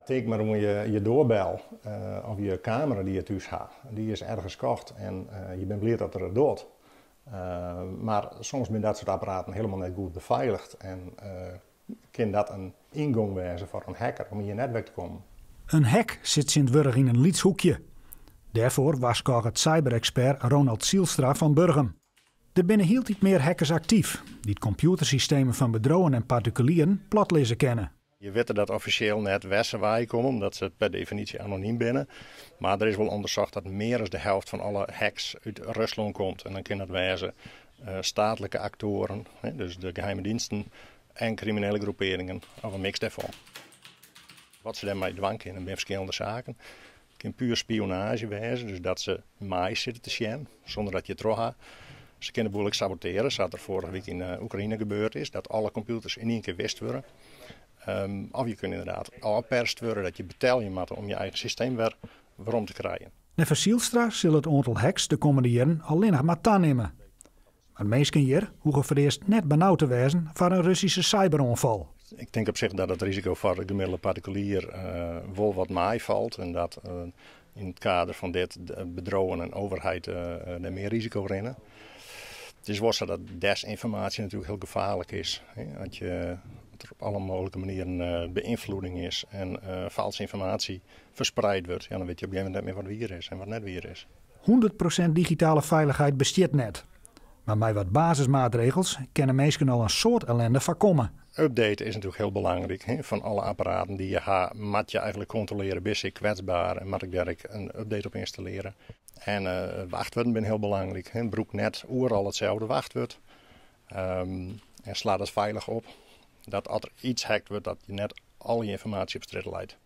Teken maar hoe je doorbel of je camera die je thuis hebt, die is ergens gekocht en je bent blij dat er dood. Maar soms zijn dat soort apparaten helemaal niet goed beveiligd en kan dat een ingang wezen voor een hacker om in je netwerk te komen. Een hack zit Sint-Wurg in een Lieds hoekje. Daarvoor waarschuwt het cyberexpert Ronald Zielstra van Burgum. Er binnen heel iets meer hackers actief, die het computersystemen van bedrijven en particulieren platlezen kennen. Je weet dat officieel net wessen waar je komen, omdat ze per definitie anoniem binnen. Maar er is wel onderzocht dat meer dan de helft van alle hacks uit Rusland komt. En dan kan dat wezen statelijke actoren, dus de geheime diensten en criminele groeperingen, of een mix daarvan. Wat ze daarmee dwang kunnen bij verschillende zaken. Het kan puur spionage wezen, dus dat ze mais zitten te zien, zonder dat je het terug hebt. Ze kunnen boelijk saboteren, zoals er vorige week in Oekraïne gebeurd is, dat alle computers in één keer wist worden. Of je kunt inderdaad afperst worden dat je betaalt je moet om je eigen systeem weer waarom te krijgen. Voor Zielstra zal het aantal hacks de komende jaren alleen nog maar toenemen. Maar meesten hier hoeven voor eerst net benauwd te wezen voor een Russische cyberaanval. Ik denk op zich dat het risico voor de gemiddelde particulier wel wat meevalt en dat in het kader van dit bedrijven en overheid er meer risico rennen. Het is wel zo dat desinformatie natuurlijk heel gevaarlijk is. Dat er op alle mogelijke manieren beïnvloeding is en valse informatie verspreid wordt. Ja, dan weet je op een gegeven moment niet meer wat weer is en wat net weer is. 100% digitale veiligheid bestaat net. Maar met wat basismaatregels kunnen mensen al een soort ellende voorkomen. Updaten is natuurlijk heel belangrijk. Van alle apparaten die je hebt, moet je eigenlijk controleren, ben je kwetsbaar en moet ik daar een update op installeren. En wachtwoorden zijn heel belangrijk. Broek net overal hetzelfde wachtwoord. En sla dat veilig op. Dat als er iets hackt wordt, dat je net al je informatie op straat leidt.